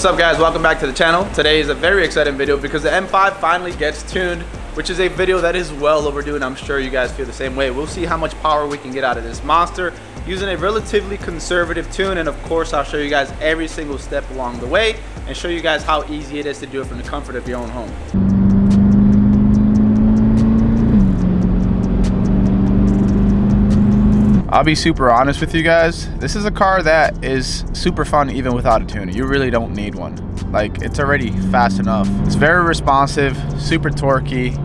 What's up guys, welcome back to the channel. Today is a very exciting video because the M5 finally gets tuned, which is a video that is well overdue, and I'm sure you guys feel the same way. We'll see how much power we can get out of this monster using a relatively conservative tune, and of course I'll show you guys every single step along the way and show you guys how easy it is to do it from the comfort of your own home. I'll be super honest with you guys. This is a car that is super fun even without a tuner. You really don't need one. Like, it's already fast enough. It's very responsive, super torquey.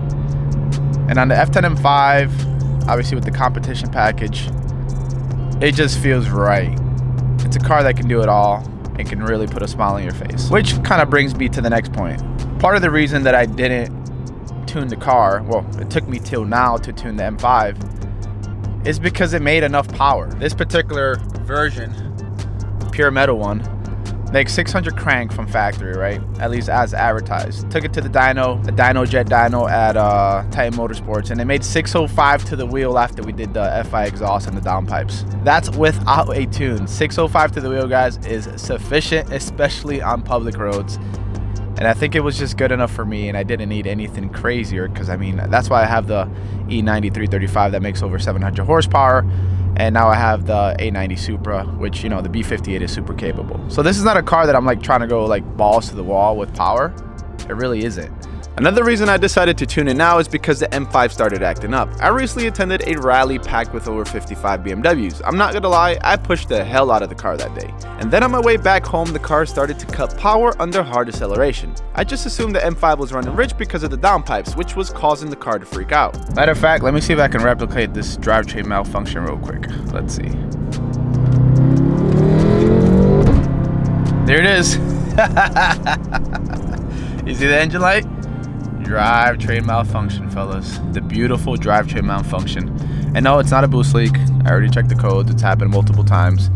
And on the F10 M5, obviously with the competition package, it just feels right. It's a car that can do it all and can really put a smile on your face. Which kind of brings me to the next point. Part of the reason that I didn't tune the car, well, it took me till now to tune the M5, is because it made enough power. This particular version, pure metal one, makes 600 crank from factory, right? At least as advertised. Took it to the dyno jet dyno at Titan Motorsports, and it made 605 to the wheel after we did the FI exhaust and the downpipes. That's without a tune. 605 to the wheel, guys, is sufficient, especially on public roads. And I think it was just good enough for me, and I didn't need anything crazier, because I mean, that's why I have the E90 335 that makes over 700 horsepower, and now I have the A90 Supra, which, you know, the B58 is super capable. So this is not a car that I'm like trying to go like balls to the wall with power. It really isn't. Another reason I decided to tune it now is because the M5 started acting up. I recently attended a rally packed with over 55 BMWs. I'm not gonna lie, I pushed the hell out of the car that day. And then on my way back home, the car started to cut power under hard acceleration. I just assumed the M5 was running rich because of the downpipes, which was causing the car to freak out. Matter of fact, let me see if I can replicate this drivetrain malfunction real quick. Let's see. There it is. You see the engine light? Drivetrain malfunction, fellas. The beautiful drivetrain malfunction. And no, it's not a boost leak. I already checked the codes. It's happened multiple times.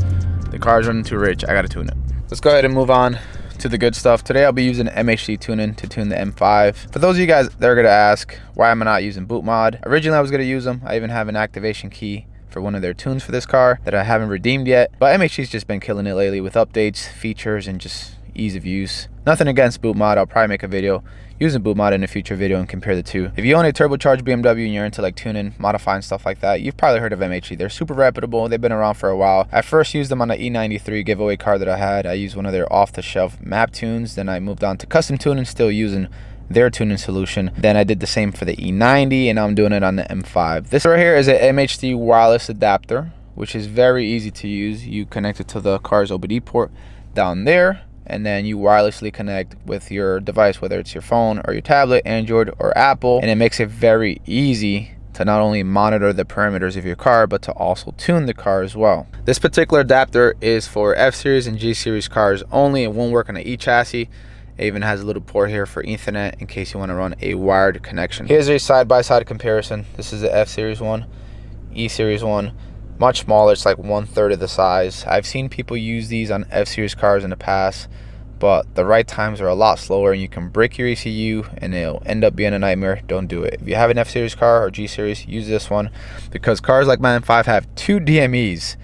The car's running too rich. I gotta tune it. Let's go ahead and move on to the good stuff. Today I'll be using MHD Tuning to tune the M5. For those of you guys that are gonna ask, why am I not using boot mod? Originally I was gonna use them. I even have an activation key for one of their tunes for this car that I haven't redeemed yet. But MHD's just been killing it lately with updates, features, and just ease of use. Nothing against boot mod. I'll probably make a video using boot mod in a future video and compare the two. If you own a turbocharged BMW and you're into like tuning, modifying, stuff like that, you've probably heard of MHD. They're super reputable. They've been around for a while. I first used them on the E93 giveaway car that I had. I used one of their off-the-shelf map tunes. Then I moved on to custom tuning, still using their tuning solution. Then I did the same for the E90, and now I'm doing it on the M5. This right here is an MHD wireless adapter, which is very easy to use. You connect it to the car's OBD port down there, and then you wirelessly connect with your device, whether it's your phone or your tablet, Android or Apple, and it makes it very easy to not only monitor the parameters of your car, but to also tune the car as well. This particular adapter is for F-Series and G-Series cars only. It won't work on an E-chassis. It even has a little port here for Ethernet in case you want to run a wired connection. Here's a side-by-side comparison. This is the F-Series one, E-Series one. Much smaller, it's like 1/3 of the size. I've seen people use these on F-Series cars in the past, but the ride times are a lot slower, and you can break your ECU and it'll end up being a nightmare. Don't do it. If you have an F-Series car or G-Series, use this one, because cars like my M5 have 2 DMEs,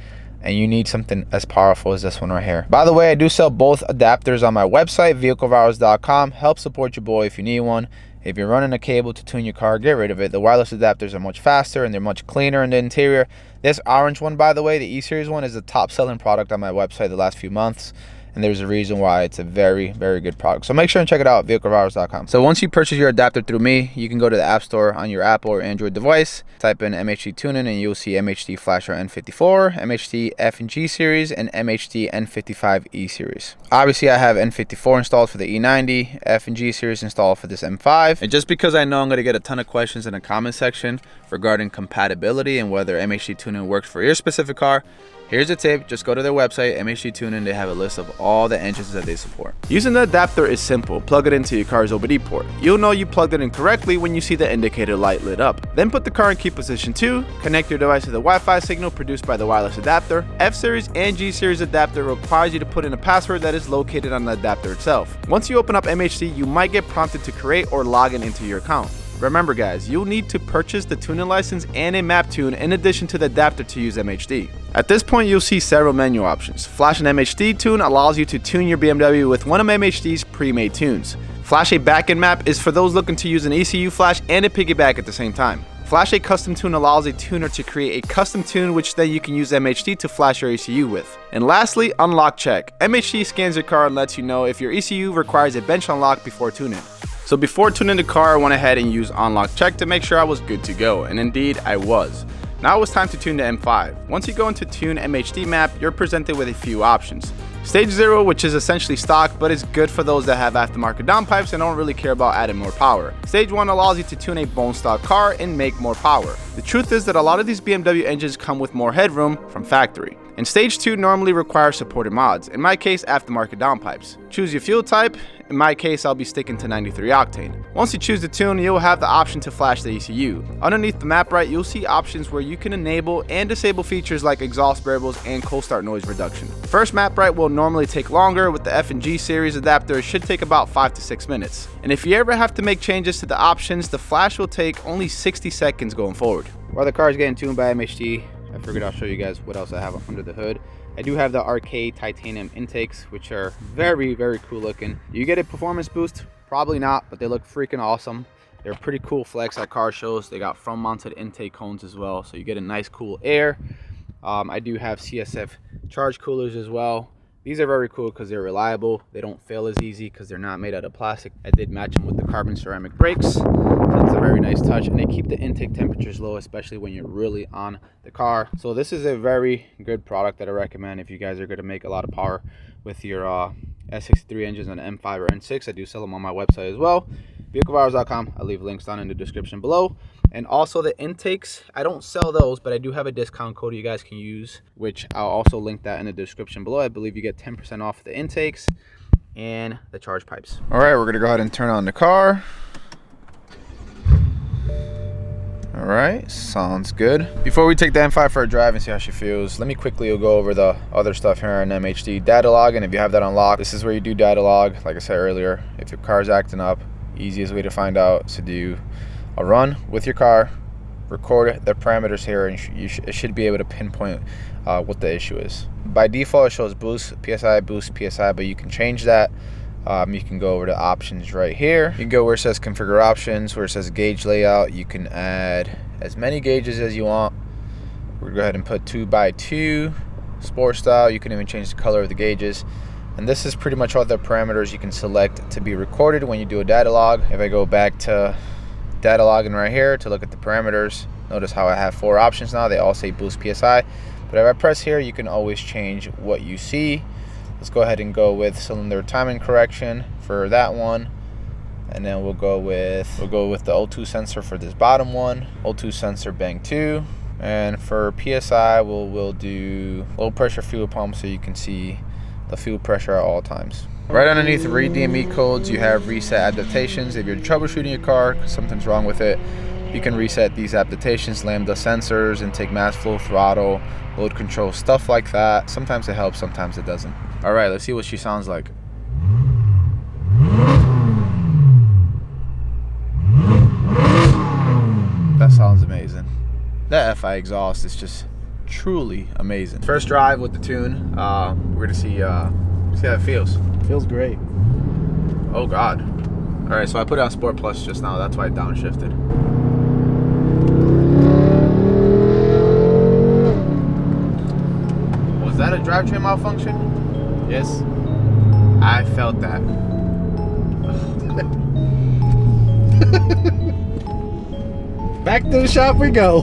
and you need something as powerful as this one right here. By the way, I do sell both adapters on my website, vehiclevirus.com. Help support your boy if you need one. If you're running a cable to tune your car, get rid of it. The wireless adapters are much faster and they're much cleaner in the interior. This orange one, by the way, the E-Series one, is the top selling product on my website the last few months. And there's a reason why. It's a very, very good product. So make sure and check it out, vehiclevirus.com. So once you purchase your adapter through me, you can go to the App Store on your Apple or Android device, type in MHD Tuning, and you'll see MHD Flasher N54, MHD F and G series, and MHD N55 E series. Obviously, I have N54 installed for the E90, F and G series installed for this M5. And just because I know I'm going to get a ton of questions in the comment section regarding compatibility and whether MHD Tuning works for your specific car, here's a tip. Just go to their website, MHD Tuning. They have a list of all the engines that they support. Using the adapter is simple. Plug it into your car's OBD port. You'll know you plugged it in correctly when you see the indicator light lit up. Then put the car in key position 2. Connect your device to the Wi-Fi signal produced by the wireless adapter. F-Series and G-Series adapter requires you to put in a password that is located on the adapter itself. Once you open up MHD, you might get prompted to create or log in into your account. Remember guys, you'll need to purchase the tuning license and a map tune in addition to the adapter to use MHD. At this point you'll see several menu options. Flash an MHD tune allows you to tune your BMW with one of MHD's pre-made tunes. Flash a backend map is for those looking to use an ECU flash and a piggyback at the same time. Flash a custom tune allows a tuner to create a custom tune which then you can use MHD to flash your ECU with. And lastly, unlock check. MHD scans your car and lets you know if your ECU requires a bench unlock before tuning. So before tuning the car, I went ahead and used unlock check to make sure I was good to go, and indeed I was. Now it was time to tune the M5. Once you go into tune MHD map, you're presented with a few options. Stage 0, which is essentially stock, but is good for those that have aftermarket downpipes and don't really care about adding more power. Stage 1 allows you to tune a bone stock car and make more power. The truth is that a lot of these BMW engines come with more headroom from factory. And stage 2 normally requires supported mods, in my case aftermarket downpipes. Choose your fuel type, in my case I'll be sticking to 93 octane. Once you choose the tune, you'll have the option to flash the ECU. Underneath the map right, you'll see options where you can enable and disable features like exhaust burbles and cold start noise reduction. First map right will normally take longer. With the F and G series adapter, it should take about 5 to 6 minutes. And if you ever have to make changes to the options, the flash will take only 60 seconds going forward. While the car is getting tuned by MHD, I figured I'll show you guys what else I have under the hood. I do have the arcade titanium intakes, which are very, very cool looking. Do you get a performance boost? Probably not, but they look freaking awesome. They're a pretty cool flex at car shows. They got front mounted intake cones as well, so you get a nice cool air. I do have CSF charge coolers as well. These are very cool because they're reliable. They don't fail as easy because they're not made out of plastic. I did match them with the carbon ceramic brakes. So that's a very nice touch, and they keep the intake temperatures low, especially when you're really on the car. So this is a very good product that I recommend if you guys are going to make a lot of power with your S63 engines on M5 or N6. I do sell them on my website as well, vehiclevirals.com. I'll leave links down in the description below. And also the intakes, I don't sell those, but I do have a discount code you guys can use, which I'll also link that in the description below. I believe you get 10% off the intakes and the charge pipes. All right, we're gonna go ahead and turn on the car. All right, sounds good. Before we take the M5 for a drive and see how she feels, let me quickly go over the other stuff here on MHD. Data log, and if you have that unlocked, this is where you do data log. Like I said earlier, if your car's acting up, easiest way to find out is to do a run with your car, record the parameters here, and it should be able to pinpoint what the issue is. By default, it shows boost PSI, but you can change that. You can go over to options right here. You can go where it says configure options, where it says gauge layout. You can add as many gauges as you want. We're gonna go ahead and put 2x2 sport style. You can even change the color of the gauges. And this is pretty much all the parameters you can select to be recorded when you do a data log. If I go back to data logging right here to look at the parameters, notice how I have 4 options now. They all say boost PSI, but if I press here, you can always change what you see. Let's go ahead and go with cylinder timing correction for that one, and then we'll go with the O2 sensor for this bottom one, O2 sensor bank 2, and for PSI we'll do low pressure fuel pump so you can see the fuel pressure at all times. Right underneath read DME codes, you have reset adaptations. If you're troubleshooting your car, something's wrong with it, you can reset these adaptations, lambda sensors, intake mass flow, throttle, load control, stuff like that. Sometimes it helps, sometimes it doesn't. All right, let's see what she sounds like. That sounds amazing. That FI exhaust is just truly amazing. First drive with the tune. We're gonna see how it feels. Feels great. Oh God. All right, so I put it on Sport Plus just now. That's why it downshifted. Was that a drivetrain malfunction? Yes. I felt that. Back to the shop we go.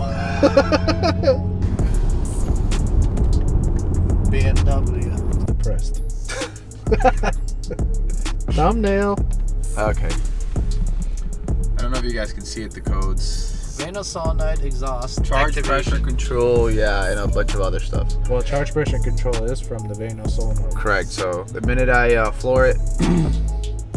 BMW. Depressed. Thumbnail. Okay. I don't know if you guys can see it, the codes. Vano solenoid exhaust. Charge activation. pressure control, yeah, and a bunch of other stuff. Well, charge pressure control is from the Vano solenoid. Correct, so the minute I floor it,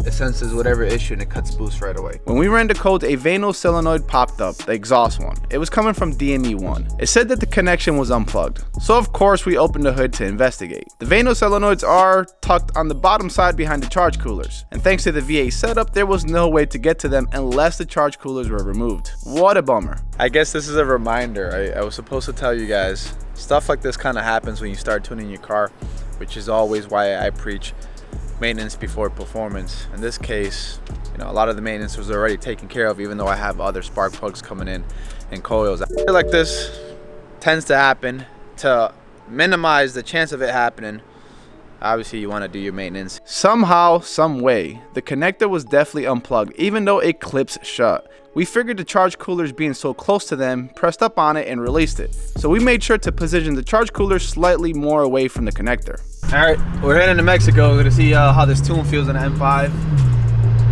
it senses whatever issue and it cuts boost right away. When we ran the codes, a Vano solenoid popped up, the exhaust one. It was coming from DME1. It said that the connection was unplugged. So of course we opened the hood to investigate. The Vano solenoids are tucked on the bottom side behind the charge coolers. And thanks to the V8 setup, there was no way to get to them unless the charge coolers were removed. What a bummer. I guess this is a reminder. I was supposed to tell you guys, stuff like this kind of happens when you start tuning your car, which is always why I preach maintenance before performance. In this case, you know, a lot of the maintenance was already taken care of, even though I have other spark plugs coming in and coils. I feel like this tends to happen. To minimize the chance of it happening, obviously you want to do your maintenance. Somehow, some way, the connector was definitely unplugged, even though it clips shut. We figured the charge coolers being so close to them, pressed up on it and released it. So we made sure to position the charge cooler slightly more away from the connector. All right, we're heading to Mexico. We're gonna see how this tune feels in the M5.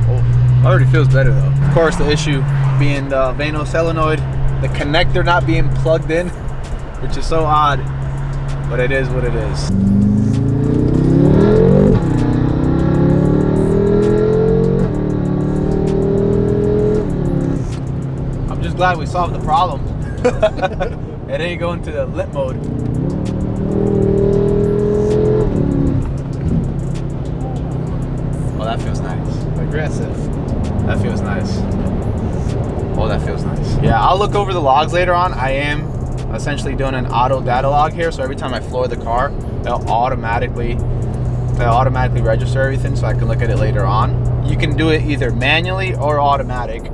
Oh, already feels better though. Of course, the issue being the Vano solenoid, the connector not being plugged in, which is so odd, but it is what it is. I'm just glad we solved the problem. It ain't going to the lit mode. Oh, that feels nice. Aggressive. That feels nice. Oh, that feels nice. Yeah, I'll look over the logs later on. I am essentially doing an auto data log here, so every time I floor the car, they'll automatically register everything, so I can look at it later on. You can do it either manually or automatic.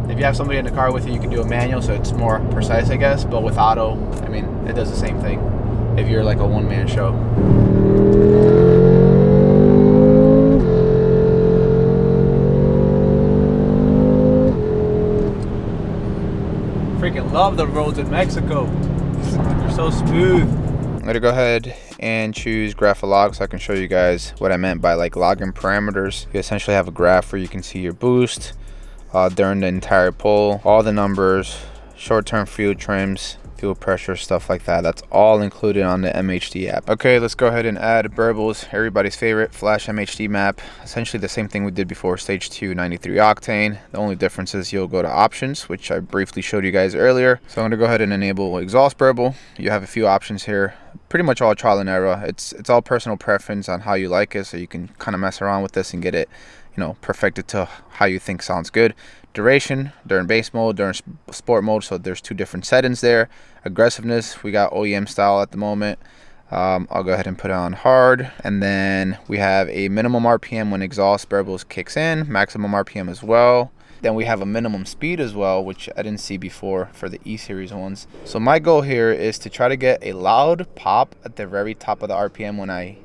If you have somebody in the car with you, you can do a manual, so it's more precise, I guess. But with auto, I mean, it does the same thing if you're like a one-man show. Freaking love the roads in Mexico. They're so smooth. I'm gonna go ahead and choose graph a log so I can show you guys what I meant by like logging parameters. You essentially have a graph where you can see your boost during the entire pull, all the numbers, short-term fuel trims, fuel pressure, stuff like that. That's all included on the MHD app. Okay, let's go ahead and add burbles, everybody's favorite flash MHD map. Essentially the same thing we did before, stage 2 93 octane. The only difference is you'll go to options, which I briefly showed you guys earlier. So I'm gonna go ahead and enable exhaust burble. You have a few options here, pretty much all trial and error. It's all personal preference on how you like it, so you can kind of mess around with this and get it, you know, perfected to how you think sounds good. Duration during base mode, during sport mode, so there's two different settings there. Aggressiveness, we got OEM style at the moment. I'll go ahead and put it on hard, and then we have a minimum RPM when exhaust burbles kicks in, maximum RPM as well. Then we have a minimum speed as well, which I didn't see before for the E-Series ones. So my goal here is to try to get a loud pop at the very top of the RPM when I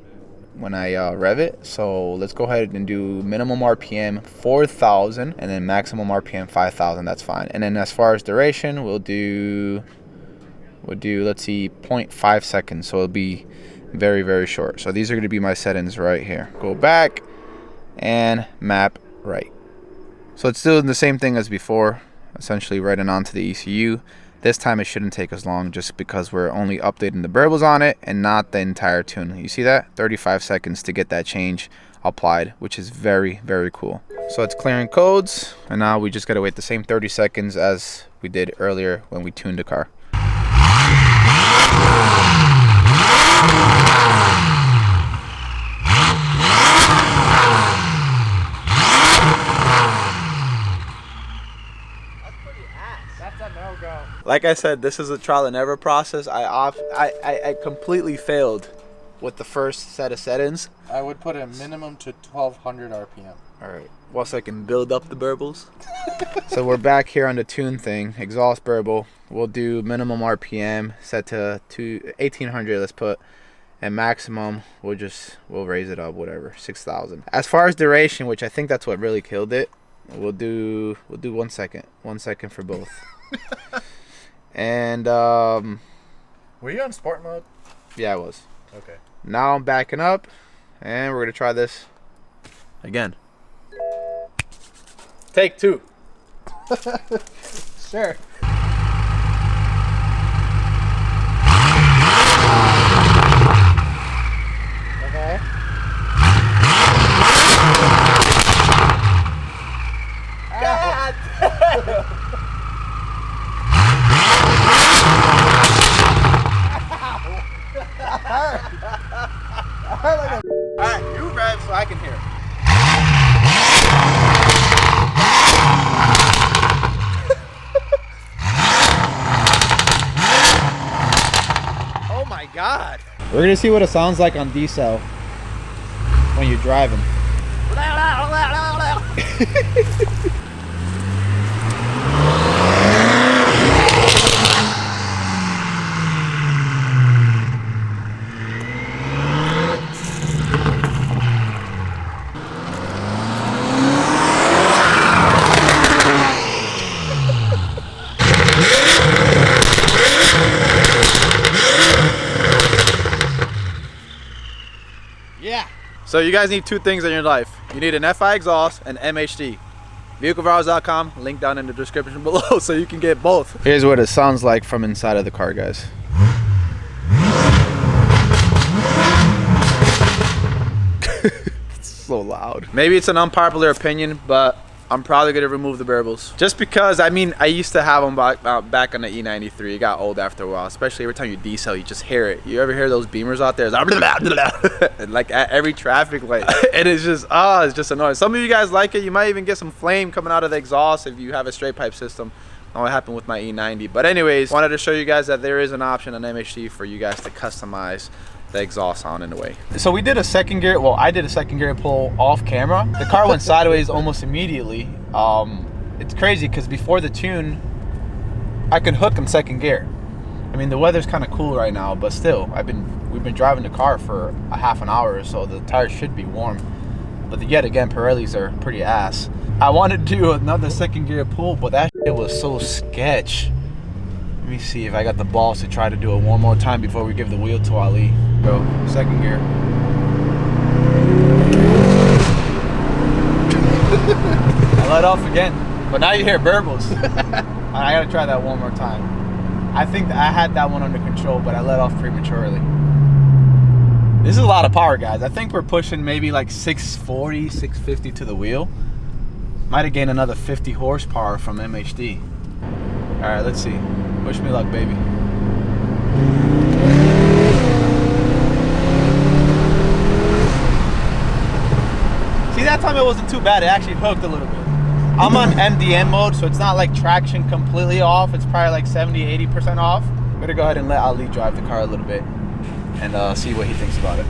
rev it. So let's go ahead and do minimum RPM 4,000 and then maximum RPM 5,000. That's fine. And then as far as duration, we'll do let's see, 0.5 seconds. So it'll be very, very short. So these are going to be my settings right here. Go back and map right. So it's still the same thing as before, essentially writing onto the ECU. This time it shouldn't take as long just because we're only updating the burbles on it and not the entire tune. You see that? 35 seconds to get that change applied, which is very, very cool. So it's clearing codes, and now we just gotta wait the same 30 seconds as we did earlier when we tuned the car. Like I said, this is a trial and error process. I completely failed with the first set of settings. I would put a minimum to 1200 RPM. All right, well, so I can build up the burbles. So we're back here on the tune thing, exhaust burble. We'll do minimum RPM set to 1800, let's put, and maximum we'll raise it up, whatever, 6,000. As far as duration, which I think that's what really killed it, we'll do 1 second for both. And were you on sport mode? Yeah, I was. Okay. Now I'm backing up, and we're gonna try this again. Take 2. Sure. Okay. We're gonna see what it sounds like on D-cell when you're driving. Yeah. So you guys need two things in your life. You need an FI exhaust and MHD. VehicleVirals.com, link down in the description below so you can get both. Here's what it sounds like from inside of the car, guys. It's so loud. Maybe it's an unpopular opinion, but I'm probably gonna remove the burbles. Just because, I mean, I used to have them back on the E93. It got old after a while, especially every time you decel, you just hear it. You ever hear those beamers out there? It's like, like at every traffic light. And it's just annoying. Some of you guys like it. You might even get some flame coming out of the exhaust if you have a straight pipe system. What happened with my E90. But anyways, wanted to show you guys that there is an option on MHD for you guys to customize the exhaust sound in a way. So we did a second gear, well, I did a second gear pull off camera. The car went sideways almost immediately. It's crazy because before the tune, I could hook in second gear. I mean, the weather's kind of cool right now, but still, we've been driving the car for a half an hour or so. The tires should be warm. But yet again, Pirellis are pretty ass. I wanted to do another second gear pull, but that shit was so sketch. Let me see if I got the balls to try to do it one more time before we give the wheel to Ali. Go, second gear. I let off again, but now you hear burbles. I gotta try that one more time. I think that I had that one under control, but I let off prematurely. This is a lot of power, guys. I think we're pushing maybe like 640, 650 to the wheel. Might have gained another 50 horsepower from MHD. All right, let's see. Wish me luck, baby. See, that time it wasn't too bad. It actually hooked a little bit. I'm on MDM mode, so it's not like traction completely off. It's probably like 70, 80% off. I'm gonna go ahead and let Ali drive the car a little bit and see what he thinks about it.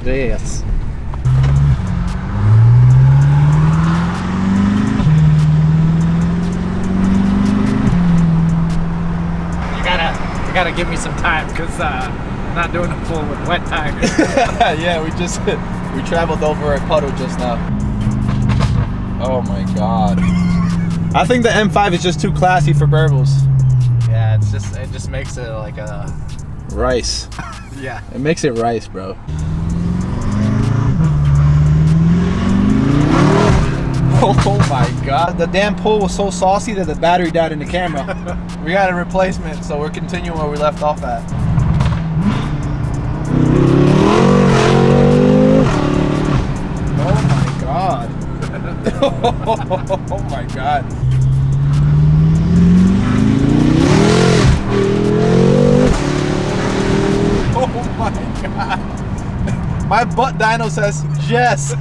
Yes. You gotta give me some time because I'm not doing a pull with wet tires. Yeah, we traveled over a puddle just now. Oh my god. I think the M5 is just too classy for burbles. Yeah, it just makes it like a rice. Yeah. It makes it rice, bro. Oh my god. The damn pull was so saucy that the battery died in the camera. We got a replacement, so we're continuing where we left off at. Oh my god. Oh my god. Oh my god. My butt dyno says yes.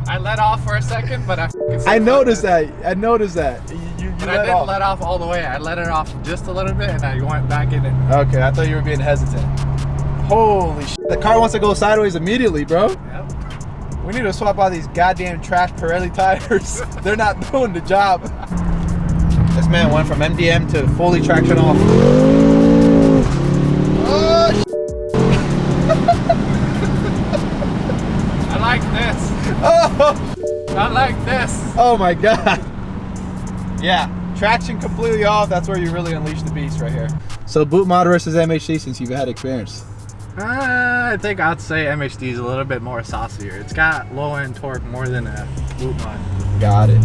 I let off for a second, but I noticed that. I noticed that. You but I didn't let off all the way. I let it off just a little bit, and I went back in it. Okay, I thought you were being hesitant. Holy shit. The car wants to go sideways immediately, bro. Yep. We need to swap out these goddamn trash Pirelli tires. They're not doing the job. This man went from MDM to fully traction off. Oh, I like this. oh. I like this. Oh my god. Yeah, traction completely off. That's where you really unleash the beast right here. So boot mod versus MHD since you've had experience. I think I'd say MHD is a little bit more saucier. It's got low end torque more than a boot mod. Got it.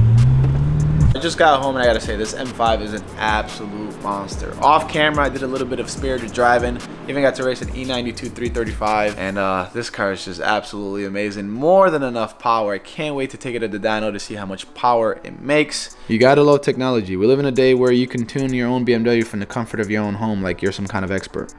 I just got home and I gotta say this M5 is an absolute monster. Off camera, I did a little bit of spirited driving. Even got to race an E92 335, and this car is just absolutely amazing. More than enough power. I can't wait to take it to the dyno to see how much power it makes. You gotta love technology. We live in a day where you can tune your own BMW from the comfort of your own home like you're some kind of expert.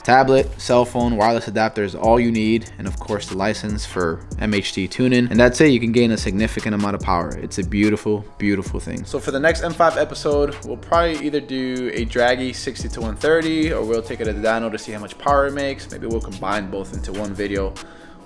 Tablet, cell phone, wireless adapter is all you need, and of course the license for MHD Tuning, and that's it. You can gain a significant amount of power. It's a beautiful, beautiful thing. So for the next M5 episode, we'll probably either do a draggy 60 to 130, or we'll take it to the dyno to see how much power it makes. Maybe we'll combine both into one video,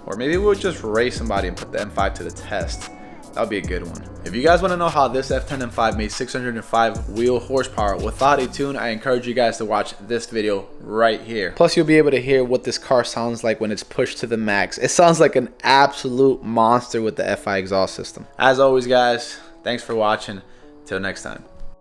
or maybe we'll just race somebody and put the M5 to the test. That'll be a good one. If you guys want to know how this F10 M5 made 605 wheel horsepower without a tune, I encourage you guys to watch this video right here. Plus, you'll be able to hear what this car sounds like when it's pushed to the max. It sounds like an absolute monster with the FI exhaust system. As always, guys, thanks for watching. Till next time.